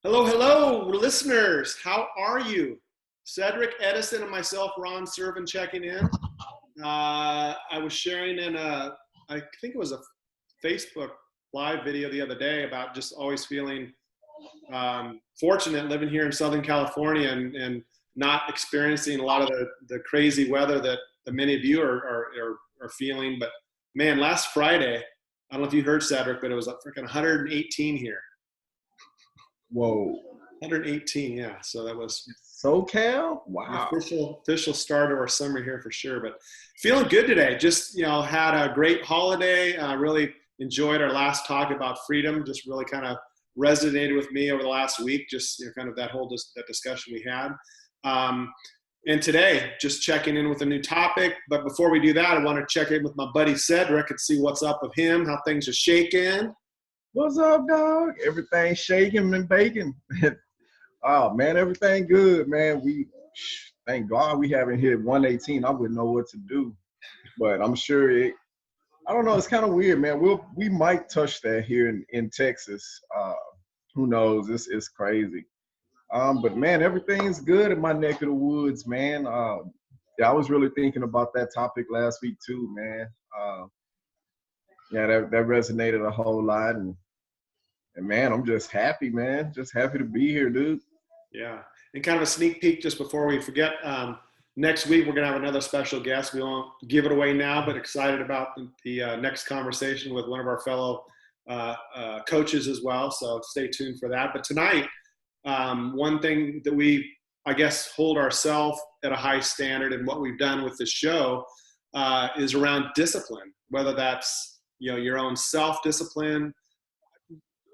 Hello, hello, listeners. How are you? Cedric, Edison, and myself, Ron Servin, checking in. I was sharing I think it was a Facebook live video the other day about just always feeling fortunate living here in Southern California and not experiencing a lot of the crazy weather that many of you are feeling. But man, last Friday, I don't know if you heard, Cedric, but it was freaking 118 here. Whoa. 118, yeah. So that was SoCal? the Wow. official start of our summer here for sure. But feeling good today. Just had a great holiday. Really enjoyed our last talk about freedom. Just really kind of resonated with me over the last week. Just kind of that whole that discussion we had. And today, just checking in with a new topic. But before we do that, I want to check in with my buddy Cedric and see what's up with him, how things are shaking. What's up, dog? Everything shaking and baking. Oh, man, everything good, man. Thank God we haven't hit 118. I wouldn't know what to do. But I'm sure I don't know, it's kind of weird, man. We might touch that here in Texas. Who knows? It's crazy. But man, everything's good in my neck of the woods, man. Yeah, I was really thinking about that topic last week too, man. Yeah, that resonated a whole lot, and man, I'm just happy, man. Just happy to be here, dude. Yeah. And kind of a sneak peek just before we forget, next week we're going to have another special guest. We won't give it away now, but excited about the next conversation with one of our fellow coaches as well. So stay tuned for that. But tonight, one thing that we, I guess, hold ourselves at a high standard in what we've done with this show is around discipline, whether that's, your own self-discipline.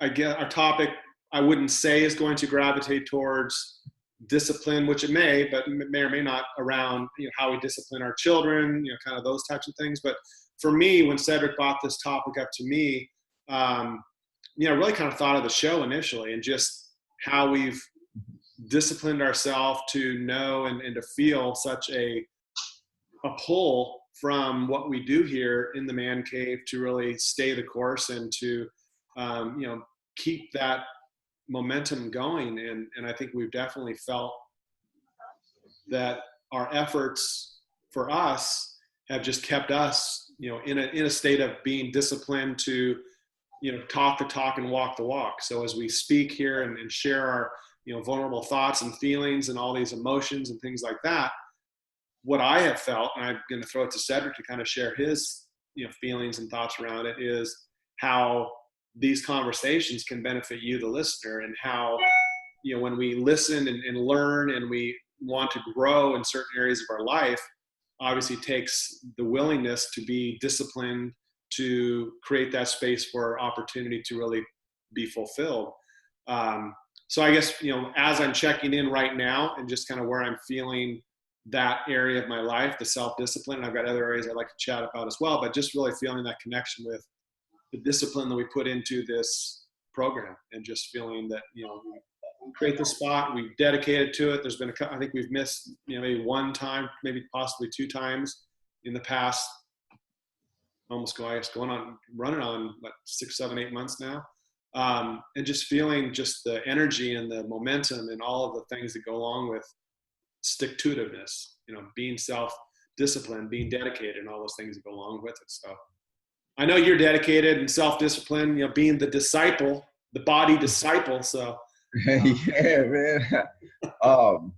Again, our topic, I wouldn't say is going to gravitate towards discipline, which it may, but may or may not, around how we discipline our children, kind of those types of things. But for me, when Cedric brought this topic up to me, really kind of thought of the show initially and just how we've disciplined ourselves to know and to feel such a pull from what we do here in the man cave to really stay the course and to keep that momentum going. And I think we've definitely felt that our efforts for us have just kept us, in a state of being disciplined to, talk the talk and walk the walk. So as we speak here and share our, vulnerable thoughts and feelings and all these emotions and things like that, what I have felt, and I'm going to throw it to Cedric to kind of share his, feelings and thoughts around it, is how these conversations can benefit you, the listener, and how, when we listen and learn and we want to grow in certain areas of our life, obviously takes the willingness to be disciplined to create that space for opportunity to really be fulfilled. So I guess, as I'm checking in right now and just kind of where I'm feeling that area of my life, the self-discipline, and I've got other areas I'd like to chat about as well, but just really feeling that connection with the discipline that we put into this program and just feeling that, we create the spot, we've dedicated to it. There's been I think we've missed, maybe one time, maybe possibly two times in the past, running on 6, 7, 8 months now. And just feeling just the energy and the momentum and all of the things that go along with stick-to-itiveness, being self-disciplined, being dedicated, and all those things that go along with it. So I know you're dedicated and self-disciplined, being the disciple, the body disciple. So Yeah, man. um,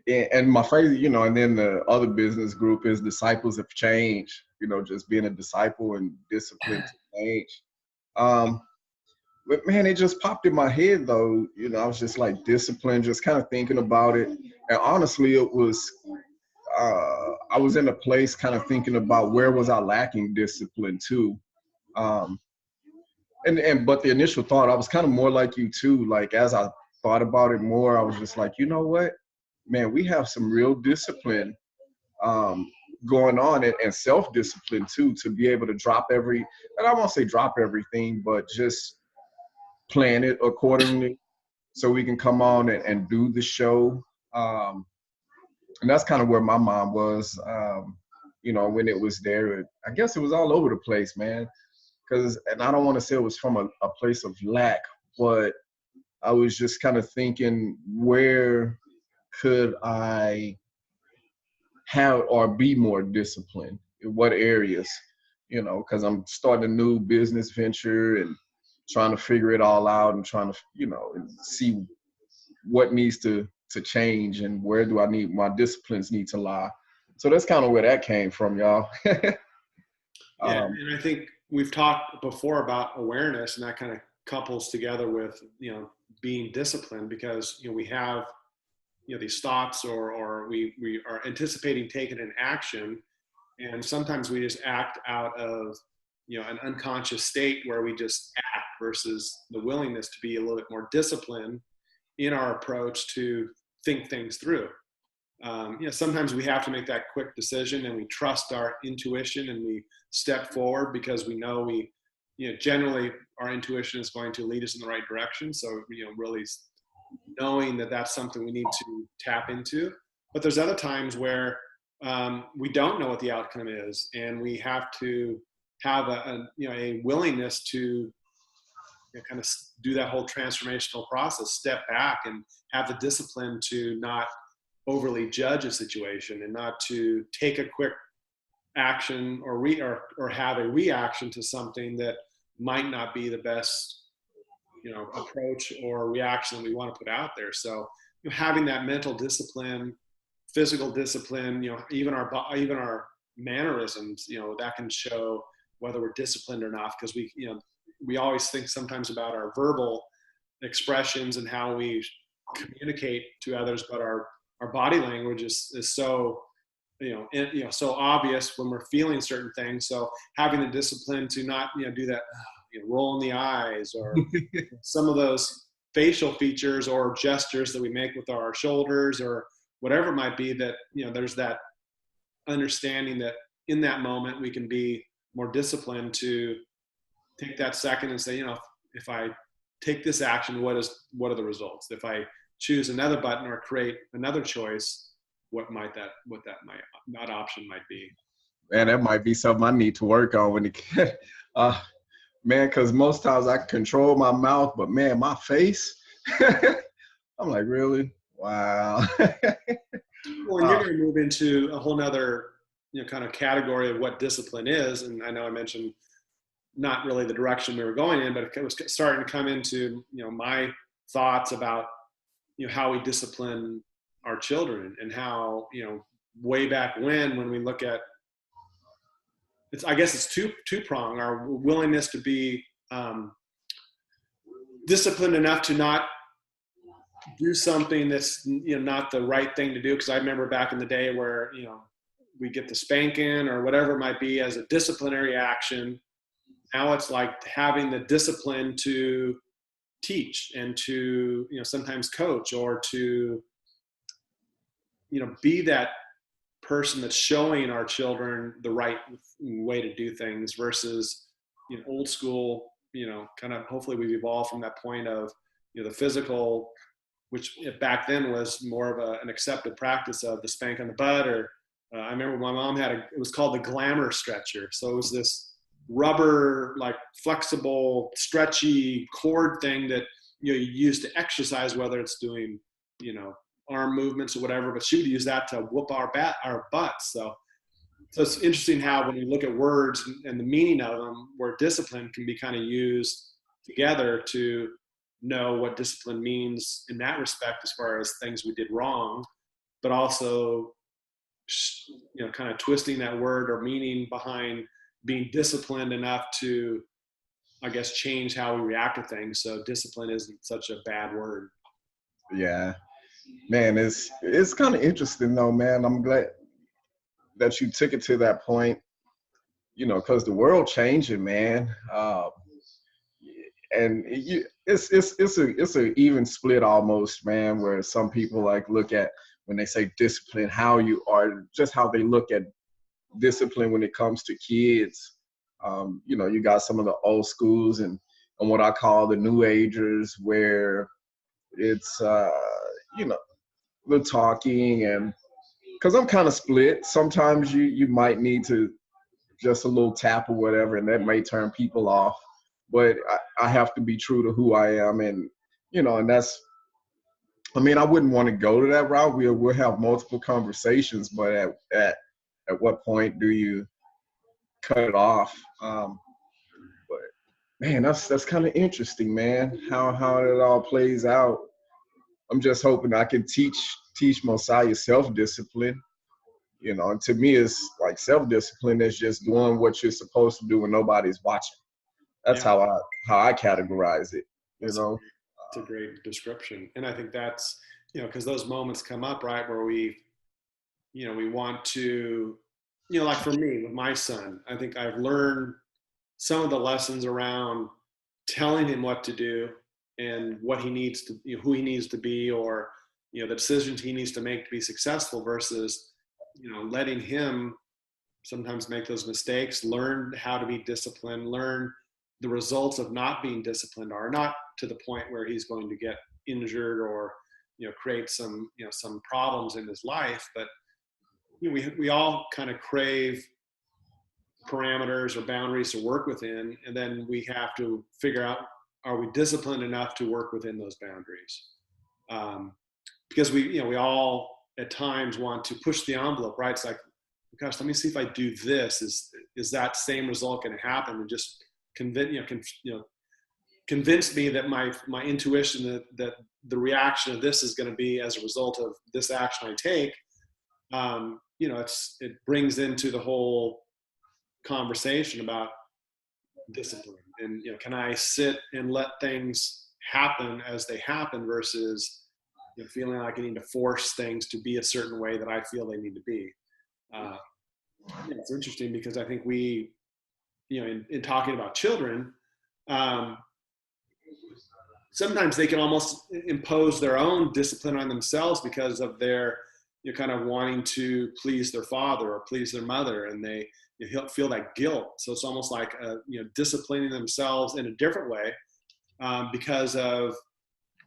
and my favorite, and then the other business group is Disciples of Change. Just being a disciple and disciplined to change. But man, it just popped in my head though. I was just like disciplined, just kind of thinking about it. And honestly, it was, I was in a place kind of thinking about where was I lacking discipline too. But the initial thought, I was kind of more like you too. Like as I thought about it more, I was just like, you know what, man, we have some real discipline going on and self-discipline too, to be able to and I won't say drop everything, but just plan it accordingly so we can come on and do the show. And that's kind of where my mom was, when it was there. I guess it was all over the place, man. And I don't want to say it was from a place of lack, but I was just kind of thinking, where could I have or be more disciplined? In what areas? You know, because I'm starting a new business venture and trying to figure it all out and trying to, you know, see what needs to change and where do I need my disciplines need to lie. So that's kind of where that came from, y'all. Yeah, and I think we've talked before about awareness, and that kind of couples together with, you know, being disciplined, because, you know, we have, you know, these thoughts, or we are anticipating taking an action, and sometimes we just act out of, you know, an unconscious state where we just act, versus the willingness to be a little bit more disciplined in our approach to think things through. You know, sometimes we have to make that quick decision, and we trust our intuition, and we step forward because we know you know, generally our intuition is going to lead us in the right direction. So, you know, really knowing that that's something we need to tap into. But there's other times where we don't know what the outcome is, and we have to have you know, a willingness to, you know, kind of do that whole transformational process, step back, and have the discipline to not overly judge a situation, and not to take a quick action or have a reaction to something that might not be the best, you know, approach or reaction that we want to put out there. So, you know, having that mental discipline, physical discipline, you know, even our mannerisms, you know, that can show whether we're disciplined or not, because we, you know, we always think sometimes about our verbal expressions and how we communicate to others, but our body language is so, you know, so obvious when we're feeling certain things. So having the discipline to not, you know, do that, you know, roll in the eyes, or some of those facial features or gestures that we make with our shoulders, or whatever it might be, that, you know, there's that understanding that in that moment we can be more disciplined to take that second and say, you know, if I take this action, what are the results? If I choose another button or create another choice, what that option might be. Man, that might be something I need to work on when it, man, because most times I control my mouth, but man, my face, I'm like, really? Wow. Well, and you're going to move into a whole nother, you know, kind of category of what discipline is. And I know I mentioned not really the direction we were going in, but it was starting to come into, you know, my thoughts about, you know, how we discipline our children, and how, you know, way back when we look at, I guess it's two prong, our willingness to be disciplined enough to not do something that's, you know, not the right thing to do. Because I remember back in the day where, you know, we get the spanking or whatever it might be as a disciplinary action. Now it's like having the discipline to teach and to, you know, sometimes coach, or to, you know, be that person that's showing our children the right way to do things, versus, you know, old school, you know, kind of, hopefully we've evolved from that point of, you know, the physical, which back then was more of an accepted practice of the spank on the butt, or I remember my mom had it was called the glamour stretcher. So it was this rubber, like flexible, stretchy cord thing that, you know, you use to exercise, whether it's doing, you know, arm movements or whatever, but she would use that to whoop our butts. So it's interesting how when we look at words and the meaning of them, where discipline can be kind of used together to know what discipline means in that respect, as far as things we did wrong, but also, you know, kind of twisting that word or meaning behind being disciplined enough to, I guess, change how we react to things. So discipline isn't such a bad word. Yeah, man, it's kind of interesting though, man. I'm glad that you took it to that point, you know, because the world changing, man. And it's a even split almost, man, where some people like look at, when they say discipline, how you are, just how they look at discipline when it comes to kids. You know, you got some of the old schools and what I call the new agers, where it's you know, the talking, and because I'm kind of split. Sometimes you might need to just a little tap or whatever, and that may turn people off. But I have to be true to who I am, and And that's, I mean, I wouldn't want to go to that route. We'll have multiple conversations, but at what point do you cut it off? But man, that's kind of interesting, man. How it all plays out. I'm just hoping I can teach Mosiah self-discipline. And to me, it's like self-discipline is just doing what you're supposed to do when nobody's watching. That's Yeah, how I categorize it. You that's know. a great description. And I think that's, because those moments come up, right, where we want to, like for me with my son, I think I've learned some of the lessons around telling him what to do and what he needs to, who he needs to be, or, the decisions he needs to make to be successful versus, letting him sometimes make those mistakes, learn how to be disciplined, learn the results of not being disciplined are not to the point where he's going to get injured or, create some problems in his life. But we all kind of crave parameters or boundaries to work within, and then we have to figure out, are we disciplined enough to work within those boundaries? Because we all at times want to push the envelope, right? It's like, gosh, let me see if I do this, is that same result going to happen? And just convince me that my intuition that the reaction of this is going to be as a result of this action I take. It brings into the whole conversation about discipline, and can I sit and let things happen as they happen versus feeling like I need to force things to be a certain way that I feel they need to be. It's interesting because I think we, in talking about children, um, sometimes they can almost impose their own discipline on themselves because of their, kind of wanting to please their father or please their mother, and they feel that guilt. So it's almost like disciplining themselves in a different way because of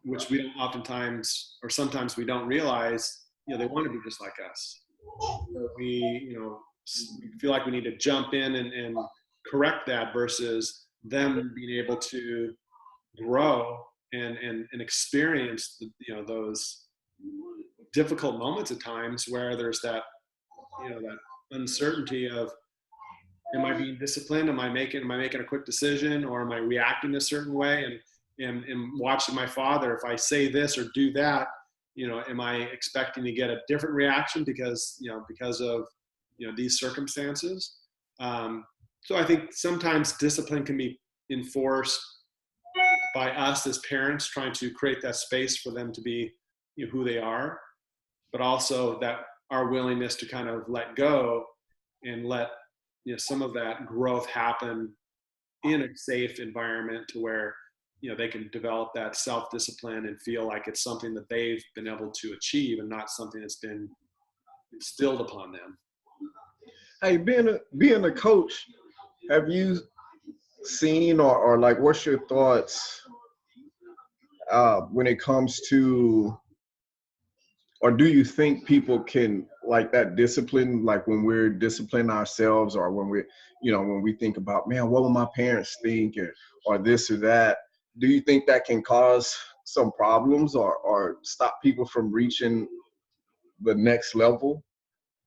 which we don't oftentimes, or sometimes we don't realize, they want to be just like us. So we feel like we need to jump in and correct that versus them being able to grow and experience those difficult moments at times where there's that that uncertainty of, am I being disciplined? Am I making a quick decision, or am I reacting a certain way? And watching my father, if I say this or do that, am I expecting to get a different reaction because of these circumstances? So I think sometimes discipline can be enforced by us as parents, trying to create that space for them to be who they are, but also that our willingness to kind of let go and let some of that growth happen in a safe environment to where they can develop that self-discipline and feel like it's something that they've been able to achieve and not something that's been instilled upon them. Hey, being a coach, have you seen or like, what's your thoughts when it comes to, or do you think people can, like, that discipline, like when we're disciplining ourselves, or when when we think about, man, what will my parents think, or this or that, do you think that can cause some problems or stop people from reaching the next level?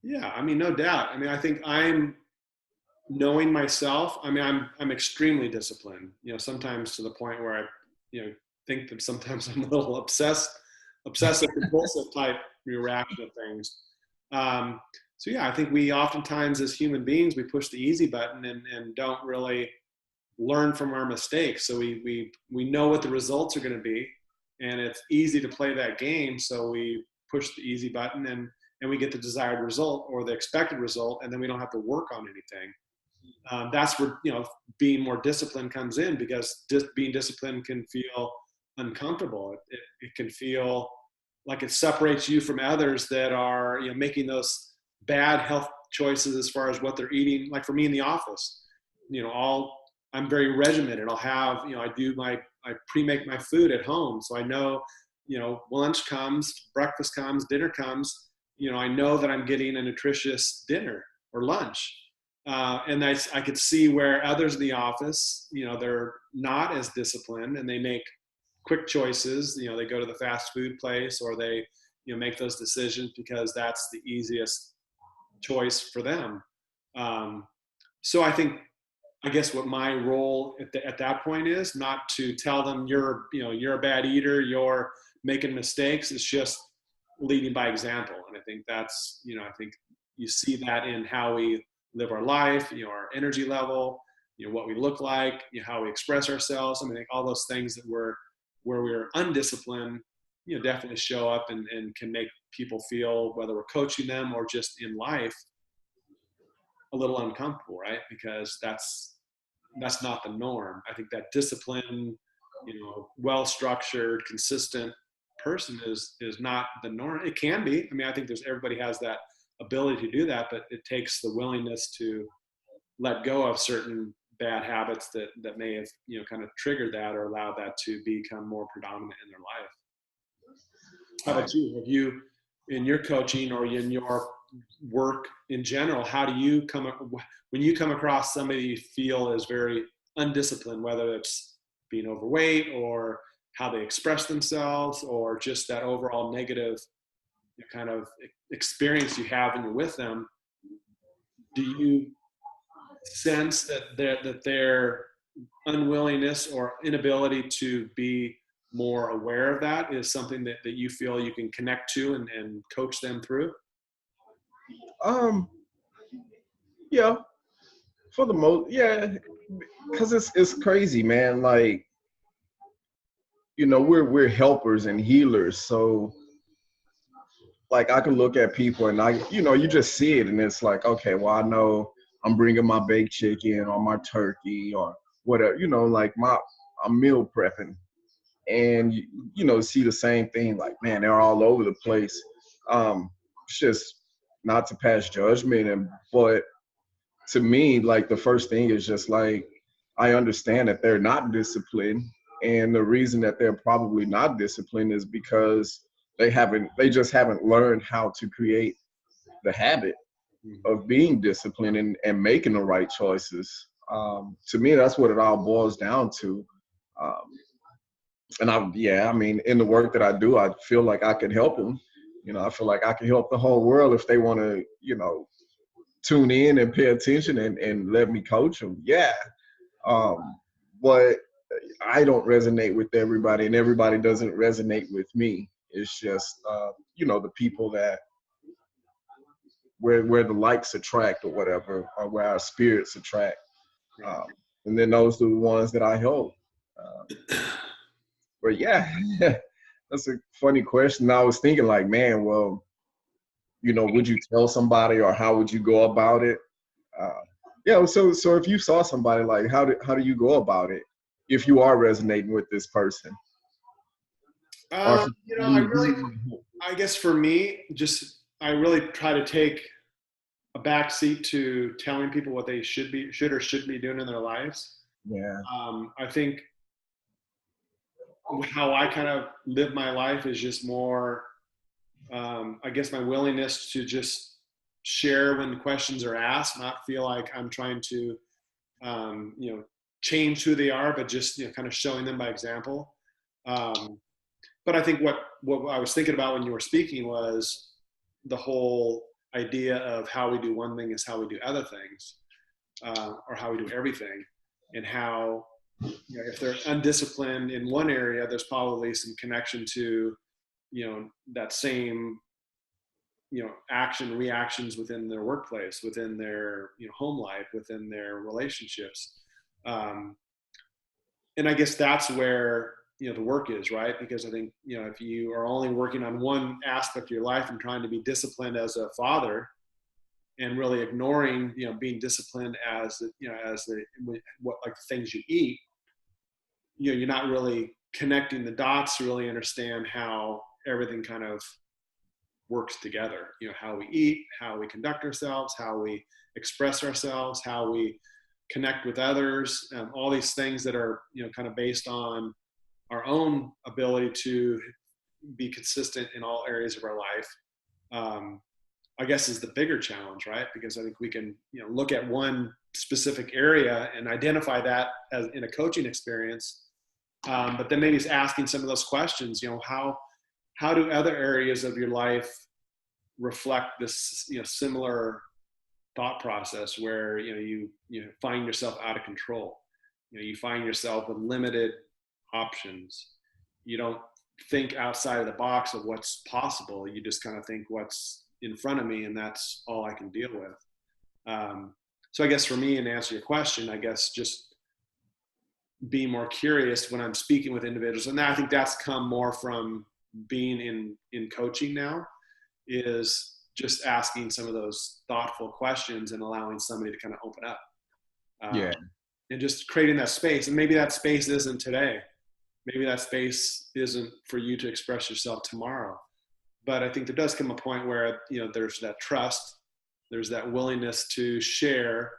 Yeah, I mean, no doubt. I mean, I think I'm knowing myself. I mean, I'm extremely disciplined. Sometimes to the point where I, think that sometimes I'm a little obsessive compulsive type reaction to things. So yeah, I think we oftentimes as human beings, we push the easy button and don't really learn from our mistakes. So we know what the results are going to be, and it's easy to play that game. So we push the easy button and we get the desired result or the expected result, and then we don't have to work on anything. That's where being more disciplined comes in, because being disciplined can feel uncomfortable. It can feel like it separates you from others that are making those bad health choices as far as what they're eating. Like for me in the office, I'm very regimented. I'll have I pre-make my food at home, so I know lunch comes, breakfast comes, dinner comes. I know that I'm getting a nutritious dinner or lunch. And I could see where others in the office, they're not as disciplined, and they make quick choices. You know, they go to the fast food place, or they, make those decisions because that's the easiest choice for them. Um, so I guess what my role at that point is not to tell them you're a bad eater, you're making mistakes. It's just leading by example. And I think that's, I think you see that in how we live our life, our energy level, what we look like, how we express ourselves. I mean, all those things that where we're undisciplined, definitely show up and can make people feel, whether we're coaching them or just in life, a little uncomfortable, right? Because that's not the norm. I think that disciplined, well-structured, consistent person is not the norm. It can be. I mean, I think everybody has that ability to do that, but it takes the willingness to let go of certain bad habits that may have, kind of triggered that or allowed that to become more predominant in their life. How about you? Have you, in your coaching or in your work in general, how do you when you come across somebody you feel is very undisciplined, whether it's being overweight or how they express themselves or just that overall negative kind of experience you have when you're with them, do you sense that their unwillingness or inability to be more aware of that is something that you feel you can connect to and coach them through? Yeah, for the most, yeah, because it's crazy, man. Like, we're helpers and healers, so like I can look at people and you just see it, and it's like, okay, well, I know I'm bringing my baked chicken or my turkey or whatever, like I'm meal prepping, and see the same thing, like, man, they're all over the place. It's just not to pass judgment, but to me, like, the first thing is just like, I understand that they're not disciplined, and the reason that they're probably not disciplined is because they just haven't learned how to create the habit of being disciplined and making the right choices. To me, that's what it all boils down to. Um, and I mean, in the work that I do, I feel like I could help them. I feel like I can help the whole world if they want to, tune in and pay attention and let me coach them. Yeah. But I don't resonate with everybody, and everybody doesn't resonate with me. It's just, the people that where the likes attract or whatever, or where our spirits attract. Um, and then those are the ones that I help. But yeah, that's a funny question. I was thinking like, man, well, would you tell somebody, or how would you go about it? Yeah. So if you saw somebody, like, how do you go about it if you are resonating with this person? Or if I guess for me, I really try to take a back seat to telling people what they should or shouldn't be doing in their lives. Yeah. I think how I kind of live my life is just more, I guess, my willingness to just share when questions are asked, not feel like I'm trying to, change who they are, but just, kind of showing them by example. But I think what I was thinking about when you were speaking was the whole idea of how we do one thing is how we do other things, or how we do everything, and how, if they're undisciplined in one area, there's probably some connection to, that same, reactions within their workplace, within their, home life, within their relationships. And I guess that's where, the work is, right? Because I think, if you are only working on one aspect of your life and trying to be disciplined as a father, and really ignoring, being disciplined as, what, like, the things you eat, you're not really connecting the dots to really understand how everything kind of works together. How we eat, how we conduct ourselves, how we express ourselves, how we connect with others, all these things that are, kind of based on our own ability to be consistent in all areas of our life, I guess is the bigger challenge, right? Because I think we can, look at one specific area and identify that as in a coaching experience, But then maybe it's asking some of those questions, you know, how do other areas of your life reflect this, you know, similar thought process where, you know, you find yourself out of control. You know, you find yourself with limited options. You don't think outside of the box of what's possible. You just kind of think what's in front of me, and that's all I can deal with. So I guess for me, and to answer your question, I guess just be more curious when I'm speaking with individuals. And I think that's come more from being in coaching now, is just asking some of those thoughtful questions and allowing somebody to kind of open up. Yeah. And just creating that space. And maybe that space isn't today. Maybe that space isn't for you to express yourself tomorrow. But I think there does come a point where, you know, there's that trust, there's that willingness to share,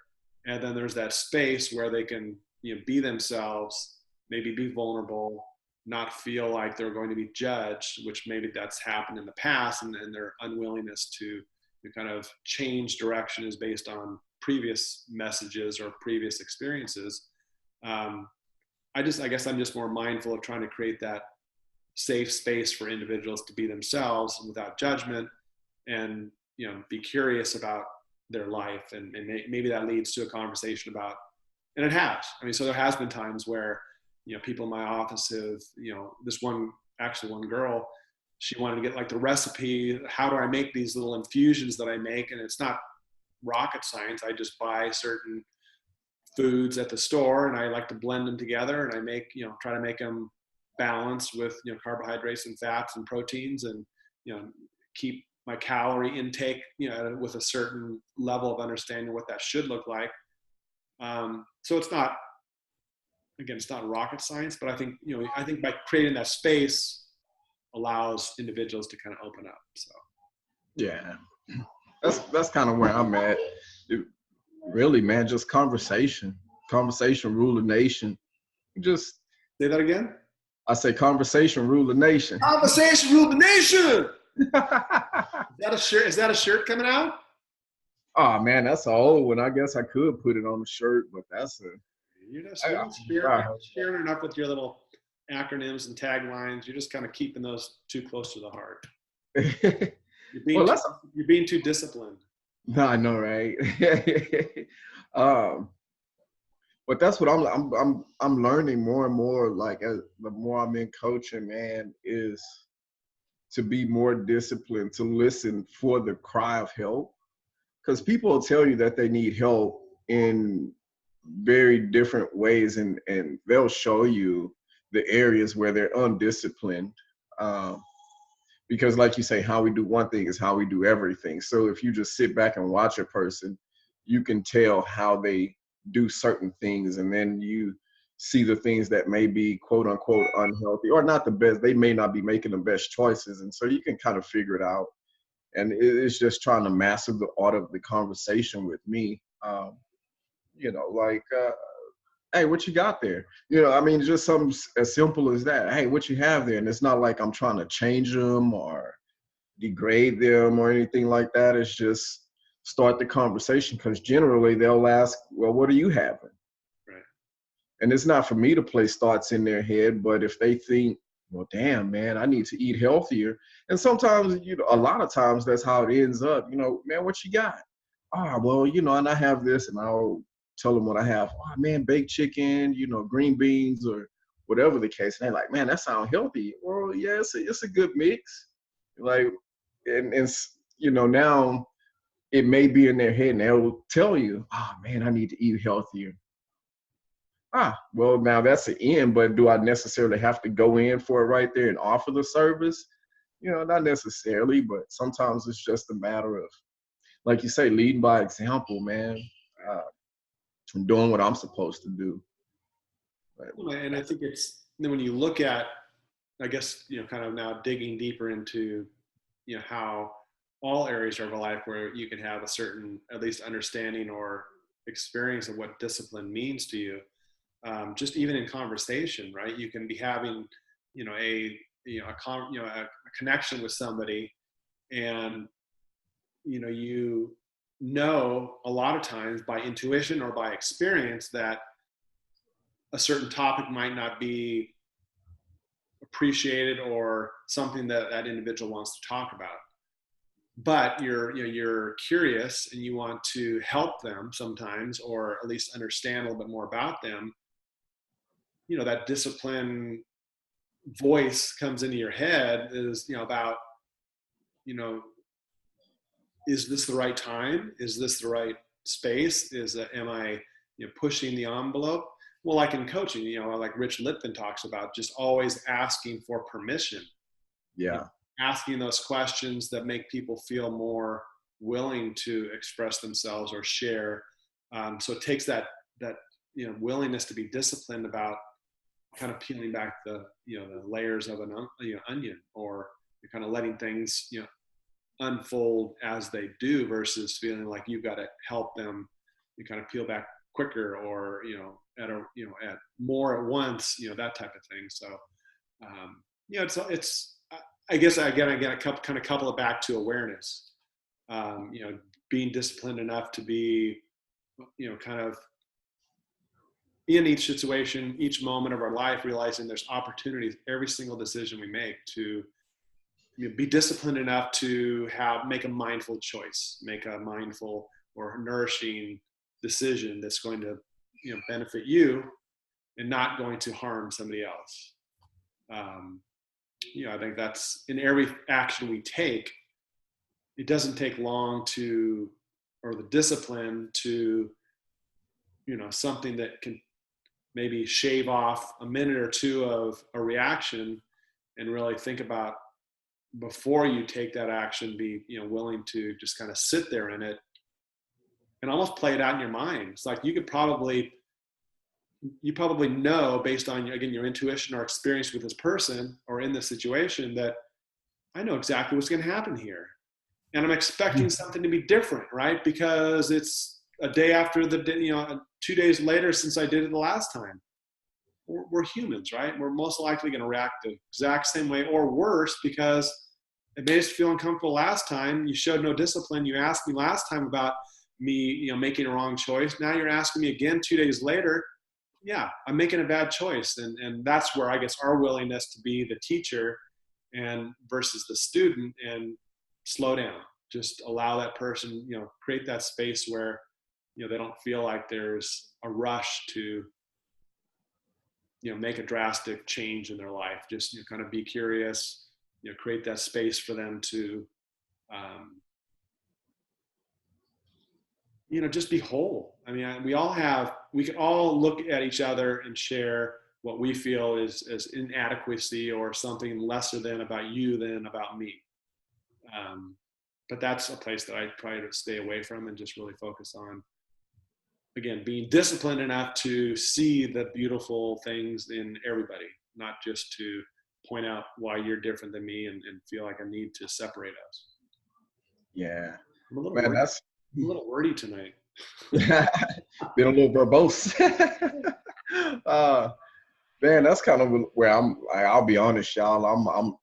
and then there's that space where they can, you know, be themselves, maybe be vulnerable, not feel like they're going to be judged, which maybe that's happened in the past, and their unwillingness to kind of change direction is based on previous messages or previous experiences. I guess I'm just more mindful of trying to create that safe space for individuals to be themselves without judgment, and, you know, be curious about their life, and maybe that leads to a conversation about, and it has. I mean, so there has been times where, you know, people in my office have, you know, this one girl, she wanted to get like the recipe. How do I make these little infusions that I make? And it's not rocket science. I just buy certain foods at the store, and I like to blend them together, and I make, you know, try to make them balanced with, you know, carbohydrates and fats and proteins, and, you know, keep my calorie intake, you know, with a certain level of understanding what that should look like. So it's not, again, it's not rocket science, but I think, you know, I think by creating that space allows individuals to kind of open up. So Yeah, that's kind of where I'm at. Really, man, just conversation rule the nation. Just say that again. I say conversation rule the nation. Conversation rule the nation. Is that a shirt? Is that a shirt coming out? Oh man, that's an old one. I guess I could put it on the shirt, but that's a. You're just sharing enough with your little acronyms and taglines. You're just kind of keeping those too close to the heart. You're being too disciplined. No, I know, right? But that's what I'm learning more and more. Like, as the more I'm in coaching, man, is to be more disciplined, to listen for the cry of help, because people will tell you that they need help in very different ways, and they'll show you the areas where they're undisciplined. Because like you say, how we do one thing is how we do everything. So if you just sit back and watch a person, you can tell how they do certain things, and then you see the things that may be quote unquote unhealthy or not the best. They may not be making the best choices, and so you can kind of figure it out. And it's just trying to master the art of the conversation with me. You know, like, hey, what you got there? You know, I mean, just something as simple as that. Hey, what you have there? And it's not like I'm trying to change them or degrade them or anything like that. It's just start the conversation, because generally they'll ask, well, what are you having? Right. And it's not for me to place thoughts in their head, but if they think, well, damn, man, I need to eat healthier. And sometimes, you know, a lot of times that's how it ends up. You know, man, what you got? Well, you know, and I have this, and I'll tell them what I have. Oh, man, baked chicken, you know, green beans, or whatever the case. And they're like, man, that sounds healthy. Well, yeah, it's a good mix. Like, and you know, now it may be in their head, and they'll tell you, oh, man, I need to eat healthier. Well, now that's the end, but do I necessarily have to go in for it right there and offer the service? You know, not necessarily, but sometimes it's just a matter of, like you say, leading by example, man. Doing what I'm supposed to do. And I think it's, when you look at, I guess, you know, kind of now digging deeper into, you know, how all areas of our life where you can have a certain, at least understanding or experience of what discipline means to you. Just even in conversation, right? You can be having, you know, a connection with somebody, and, you know, a lot of times by intuition or by experience that a certain topic might not be appreciated or something that that individual wants to talk about. But you're curious and you want to help them sometimes, or at least understand a little bit more about them. That discipline voice comes into your head is, about, you know, is this the right time? Is this the right space? Am I, pushing the envelope? Well, like in coaching, like Rich Litvin talks about, just always asking for permission. Yeah. Asking those questions that make people feel more willing to express themselves or share. So it takes that willingness to be disciplined about kind of peeling back the layers of an onion, or you're kind of letting things unfold as they do, versus feeling like you've got to help them kind of peel back quicker, or at more at once, that type of thing. So it's I guess I couple it back to awareness. Being disciplined enough to be kind of in each situation, each moment of our life, realizing there's opportunities every single decision we make to be disciplined enough to make a mindful choice, make a mindful or nourishing decision that's going to benefit you and not going to harm somebody else. I think that's in every action we take. It doesn't take long or the discipline to, something that can maybe shave off a minute or two of a reaction, and really think about, before you take that action, be willing to just kind of sit there in it and almost play it out in your mind. It's like you probably know, based on, again, your intuition or experience with this person or in this situation, that I know exactly what's going to happen here, and I'm expecting something to be different, right? Because it's a day after 2 days later since I did it the last time. We're humans, right? We're most likely going to react the exact same way or worse, because it made us feel uncomfortable last time. You showed no discipline. You asked me last time about me, making a wrong choice. Now you're asking me again 2 days later. Yeah, I'm making a bad choice. And that's where I guess our willingness to be the teacher and versus the student, and slow down, just allow that person, create that space where, they don't feel like there's a rush to, make a drastic change in their life. Just kind of be curious, create that space for them to, just be whole. I mean, we can all look at each other and share what we feel is inadequacy or something lesser than about you than about me. But that's a place that I try to stay away from and just really focus on, again, being disciplined enough to see the beautiful things in everybody, not just to point out why you're different than me and feel like I need to separate us. Yeah. I'm a little Man, wordy. I'm a little wordy tonight. Been a little verbose. Man, that's kind of where I'll be honest, y'all. I'm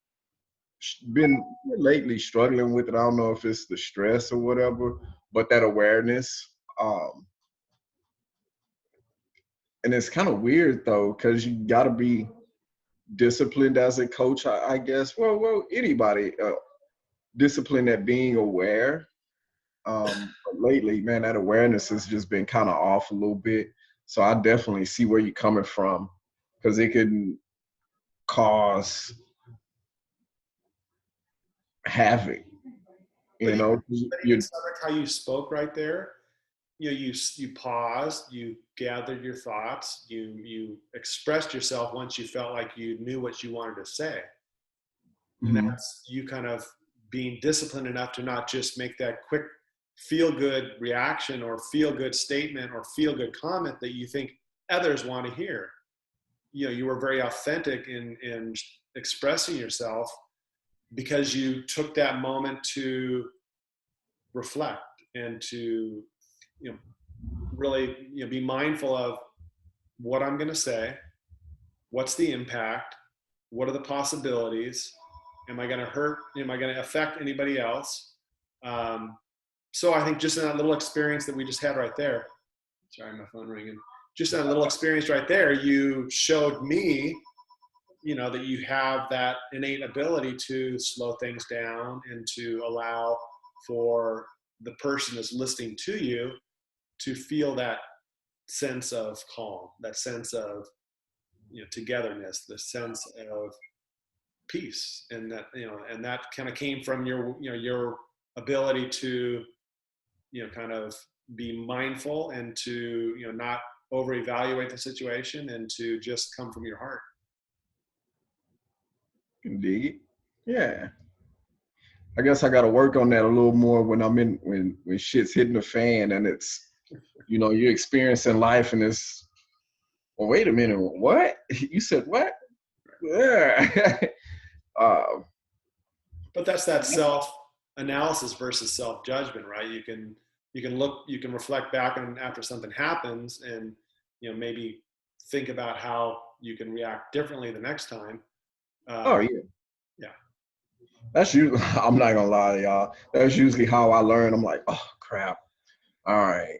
been lately struggling with it. I don't know if it's the stress or whatever, but that awareness. And it's kind of weird though, because you got to be disciplined as a coach, I guess. Well, anybody disciplined at being aware. But lately, man, that awareness has just been kind of off a little bit. So I definitely see where you're coming from, because it can cause havoc. But You even Cedric, how you spoke right there, you paused, you gathered your thoughts, you expressed yourself once you felt like you knew what you wanted to say. And that's you kind of being disciplined enough to not just make that quick feel-good reaction or feel-good statement or feel-good comment that you think others want to hear. You were very authentic in expressing yourself, because you took that moment to reflect and to really be mindful of what I'm going to say, what's the impact, what are the possibilities, am I going to hurt, am I going to affect anybody else? So I think just in that little experience that we just had right there, sorry, my phone ringing, just in that little experience right there, you showed me you know, that you have that innate ability to slow things down and to allow for the person that's listening to you to feel that sense of calm, that sense of, you know, togetherness, the sense of peace. And that, you know, and that kind of came from your, you know, your ability to, you know, kind of be mindful and to, you know, not over evaluate the situation and to just come from your heart. Indeed. Yeah. I guess I got to work on that a little more when I'm in when shit's hitting the fan and it's, you know, you're experiencing life and it's, well, wait a minute, what? You said what? Yeah. uh, But that's that self analysis versus self judgment, right? You can look, you can reflect back and after something happens and, you know, maybe think about how you can react differently the next time. oh um, yeah. yeah. That's usually, I'm not gonna lie to y'all. That's usually how I learn. I'm like, oh crap. All right.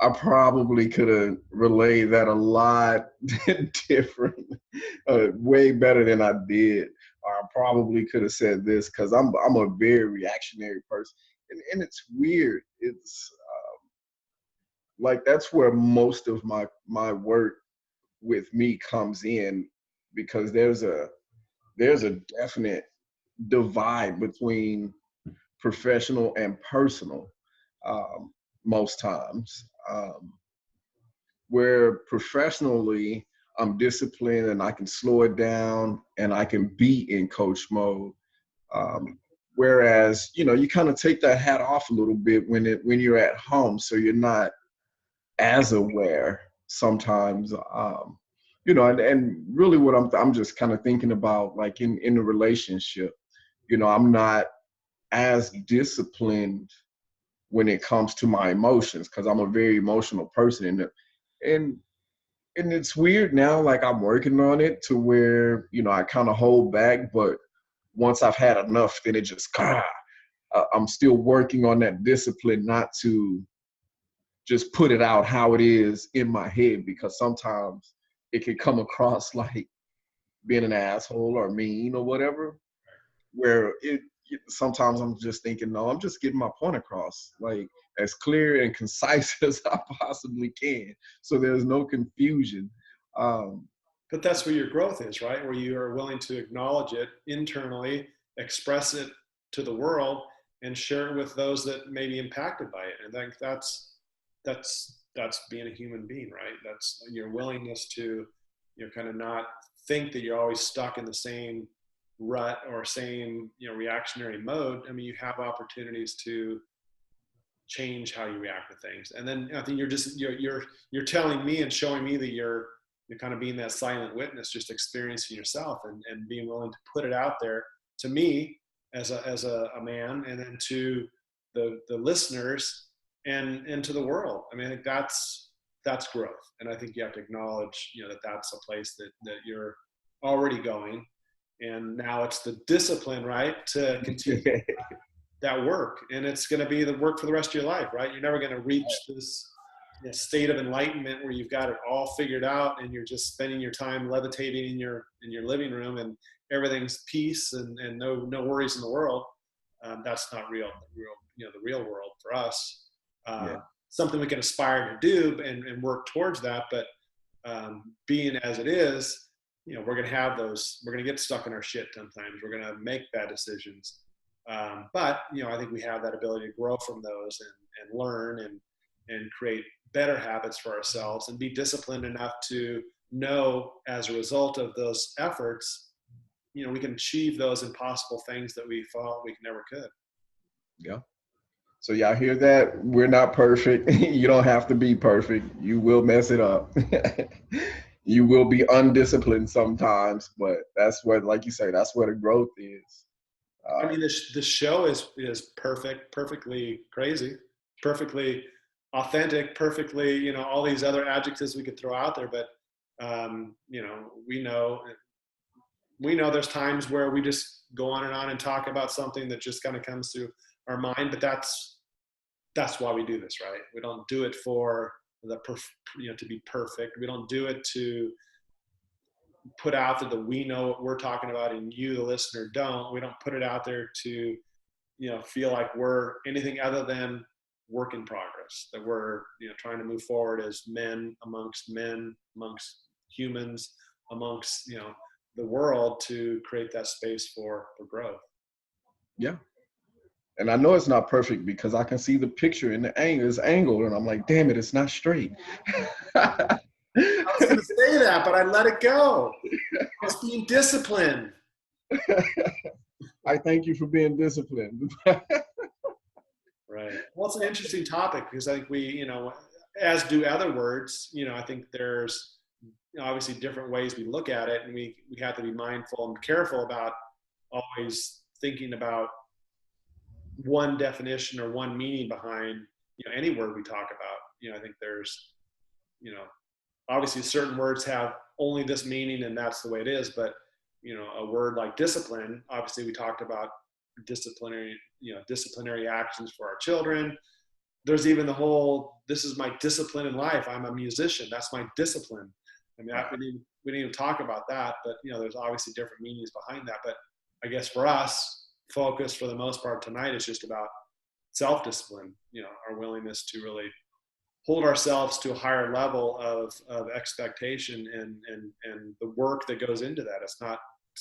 I probably could have relayed that a lot different, way better than I did. Or I probably could have said this because I'm a very reactionary person, and it's weird. It's like that's where most of my work with me comes in because there's a definite divide between professional and personal, um, most times. Where professionally I'm disciplined and I can slow it down and I can be in coach mode. Whereas, you know, you kind of take that hat off a little bit when you're at home, so you're not as aware sometimes. You know, and really what I'm just kind of thinking about, like in a relationship, you know, I'm not as disciplined when it comes to my emotions because I'm a very emotional person, and and it's weird now, like I'm working on it to where, you know, I kind of hold back, but once I've had enough, then it just I'm still working on that discipline not to just put it out how it is in my head, because sometimes it can come across like being an asshole or mean or whatever, where sometimes I'm just thinking, no, I'm just getting my point across, like as clear and concise as I possibly can, so there's no confusion. Um, But that's where your growth is, right? Where you are willing to acknowledge it internally, express it to the world, and share it with those that may be impacted by it. And I think that's being a human being, right? That's your willingness to, you know, kind of not think that you're always stuck in the same rut or same, you know, reactionary mode. I mean, you have opportunities to change how you react to things. And then I think you're telling me and showing me that you're kind of being that silent witness, just experiencing yourself and being willing to put it out there to me as a man, and then to the listeners and to the world. I mean, I think that's growth. And I think you have to acknowledge, you know, that that's a place that you're already going. And now it's the discipline, right, to continue that work. And it's going to be the work for the rest of your life, right? You're never going to reach this, you know, state of enlightenment where you've got it all figured out and you're just spending your time levitating in your living room and everything's peace and no worries in the world. That's not real, you know, the real world for us. yeah, Something we can aspire to do and work towards that. But being as it is, you know, we're going to have those, we're going to get stuck in our shit sometimes. We're going to make bad decisions. But, you know, I think we have that ability to grow from those and learn and create better habits for ourselves and be disciplined enough to know as a result of those efforts, you know, we can achieve those impossible things that we thought we never could. yeah. So y'all hear that? We're not perfect. You don't have to be perfect. You will mess it up. You will be undisciplined sometimes, but that's what, like you say, that's where the growth is. I mean, Um, the show is perfect, perfectly crazy, perfectly authentic, perfectly, you know, all these other adjectives we could throw out there. But you know, we know there's times where we just go on and talk about something that just kind of comes to our mind. But that's why we do this, right? We don't do it for you know, to be perfect. We don't do it to put out there that we know what we're talking about and you, the listener, don't. We don't put it out there to, feel like we're anything other than work in progress, that we're, trying to move forward as men, amongst humans, amongst, the world, to create that space for growth. Yeah. And I know it's not perfect because I can see the picture and the angle is angled, and I'm like, damn it, it's not straight. I was going to say that, but I let it go. I was being disciplined. I thank you for being disciplined. Right. Well, it's an interesting topic because I think we, as do other words, I think there's obviously different ways we look at it, and we have to be mindful and careful about always thinking about one definition or one meaning behind, any word we talk about. I think there's, obviously certain words have only this meaning and that's the way it is, but, a word like discipline, obviously we talked about disciplinary actions for our children. There's even the whole, this is my discipline in life. I'm a musician. That's my discipline. I mean, we didn't even talk about that, but there's obviously different meanings behind that. But I guess for us, focus for the most part tonight is just about self-discipline, our willingness to really hold ourselves to a higher level of expectation and the work that goes into that. It's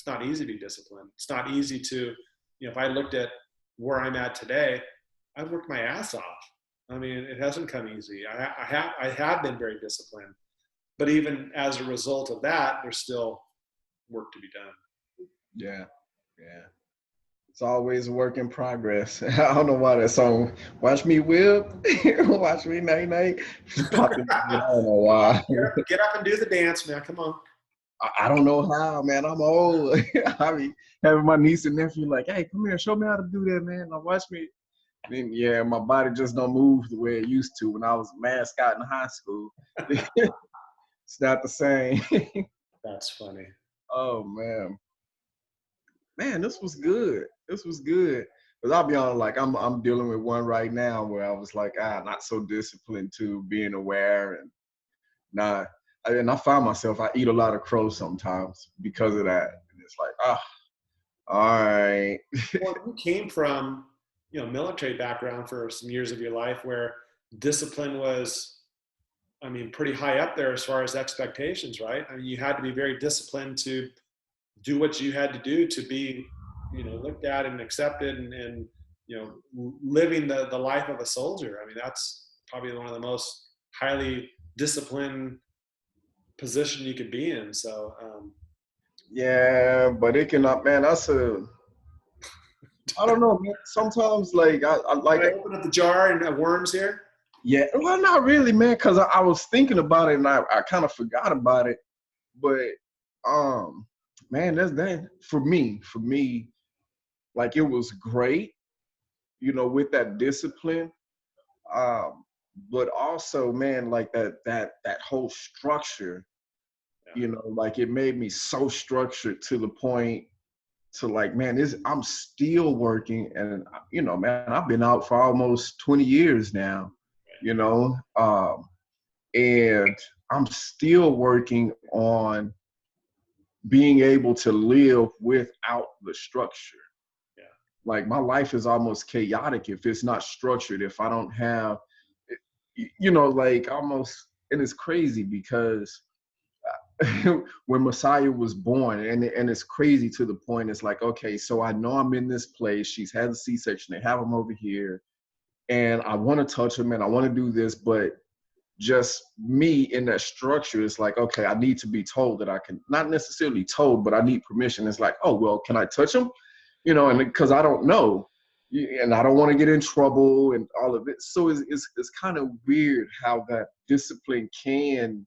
not easy to be disciplined. It's not easy to, if I looked at where I'm at today, I've worked my ass off. I mean, it hasn't come easy. I have been very disciplined, but even as a result of that, there's still work to be done. Yeah. It's always a work in progress. I don't know why that song, watch me whip, watch me nay, just popped in. I don't know why. Get up and do the dance, man. Come on. I don't know how, man. I'm old. I mean, having my niece and nephew like, hey, come here, show me how to do that, man. Now watch me. Then, yeah, my body just don't move the way it used to when I was a mascot in high school. It's not the same. That's funny. Oh, man, this was good. Because I'll be honest, like I'm dealing with one right now where I was like, not so disciplined to being aware and not. And I find myself, I eat a lot of crow sometimes because of that. And it's like, all right. Well, you came from, military background for some years of your life where discipline was, I mean, pretty high up there as far as expectations, right? I mean, you had to be very disciplined to do what you had to do to be, looked at and accepted and living the life of a soldier. I mean, that's probably one of the most highly disciplined position you could be in. So, Yeah, but it cannot, man. I don't know, man. Sometimes, like, I like. Can I open up the jar and worms here? Yeah, well, not really, man, because I was thinking about it and I kind of forgot about it. But, man, that's that for me, like it was great, with that discipline. But also, man, like that whole structure, like it made me so structured to the point to like, man, I'm still working, and man, I've been out for almost 20 years now, and I'm still working on being able to live without the structure. Yeah. Like my life is almost chaotic if it's not structured, if I don't have, like almost, and it's crazy because when Messiah was born, and it's crazy to the point, it's like, okay, so I know I'm in this place, she's had a C-section, they have him over here, and I want to touch him and I want to do this, but just me in that structure is like, okay, I need to be told that I can, not necessarily told, but I need permission. It's like, oh, well, can I touch him? And because I don't know, and I don't want to get in trouble and all of it. So it's kind of weird how that discipline can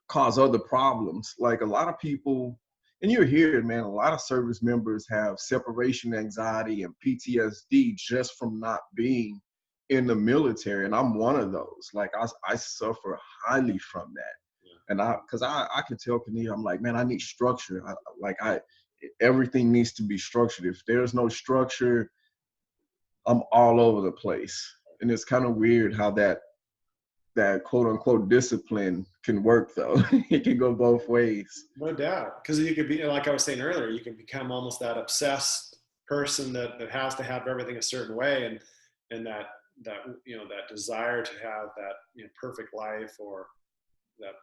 cause other problems. Like a lot of people, and you're here, man, a lot of service members have separation anxiety and PTSD just from not being in the military. And I'm one of those. Like I suffer highly from that. Yeah. And because I can tell Kania, I'm like, man, I need structure. Everything needs to be structured. If there's no structure, I'm all over the place. And it's kind of weird how that that quote unquote discipline can work though. It can go both ways. No doubt. Because you could be, like I was saying earlier, you can become almost that obsessed person that has to have everything a certain way, and that that desire to have that perfect life, or that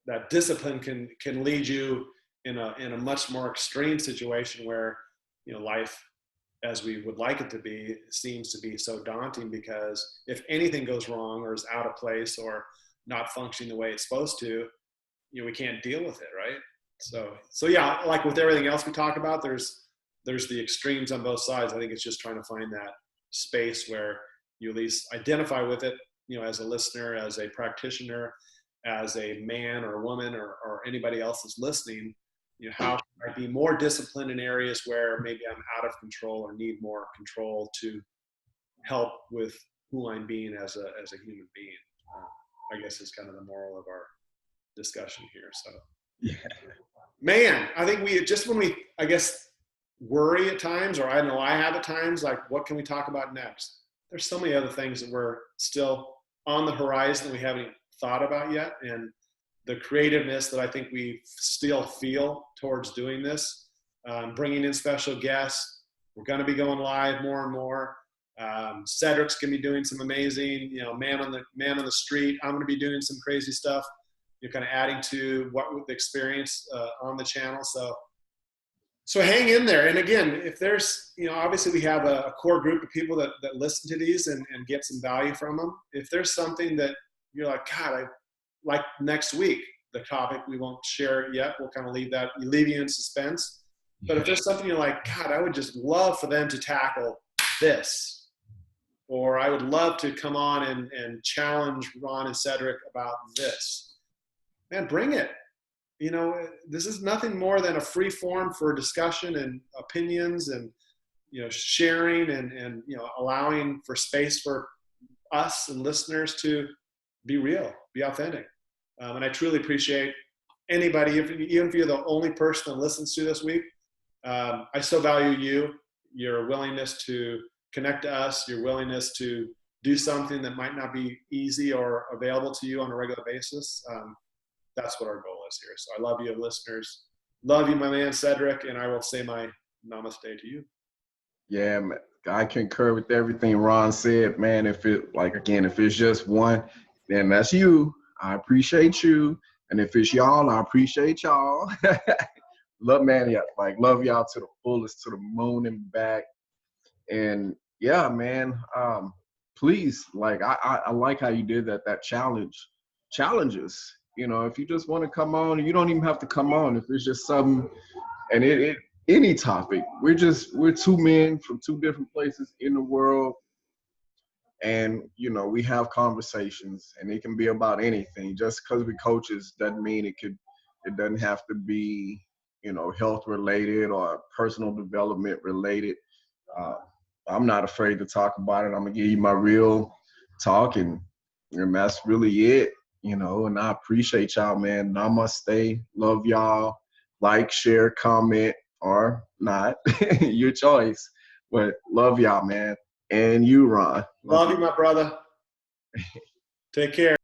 that discipline can lead you in a much more extreme situation where life as we would like it to be seems to be so daunting, because if anything goes wrong or is out of place or not functioning the way it's supposed to, we can't deal with it, right? So yeah, like with everything else we talk about, there's the extremes on both sides. I think it's just trying to find that space where you at least identify with it, as a listener, as a practitioner, as a man or a woman, or anybody else that's listening. How can I be more disciplined in areas where maybe I'm out of control or need more control to help with who I'm being as a human being. I guess is kind of the moral of our discussion here. So, Yeah. man, I think when we, I guess, worry at times, or I know I have at times, like, what can we talk about next? There's so many other things that we're still on the horizon that we haven't even thought about yet. And the creativeness that I think we still feel towards doing this, bringing in special guests. We're going to be going live more and more. Cedric's going to be doing some amazing, man on the street. I'm going to be doing some crazy stuff. You're kind of adding to what the experience on the channel. So hang in there. And again, if there's, obviously we have a core group of people that listen to these and get some value from them. If there's something that you're like, God, like next week, the topic we won't share it yet. We'll kind of leave you in suspense. But if there's something you're like, God, I would just love for them to tackle this, or I would love to come on and challenge Ron and Cedric about this, man, bring it. This is nothing more than a free forum for discussion and opinions, and sharing and allowing for space for us and listeners to be real, be authentic. And I truly appreciate anybody, even if you're the only person that listens to this week. I still value your willingness to connect to us, your willingness to do something that might not be easy or available to you on a regular basis. That's what our goal is here. So I love you, listeners. Love you, my man, Cedric, and I will say my namaste to you. Yeah, man, I concur with everything Ron said, man. If it's just one, then that's you. I appreciate you. And if it's y'all, I appreciate y'all. Love y'all to the fullest, to the moon and back. And yeah, man, please, I like how you did that challenges. If you just want to come on, you don't even have to come on. If it's just something, and any topic, we're two men from two different places in the world. And, we have conversations, and it can be about anything. Just because we're coaches doesn't mean it doesn't have to be, health related or personal development related. I'm not afraid to talk about it. I'm gonna give you my real talk, and that's really it, and I appreciate y'all, man. Namaste. Love y'all. Like, share, comment, or not. Your choice. But love y'all, man. And you, Ron. Love you, my brother. Take care.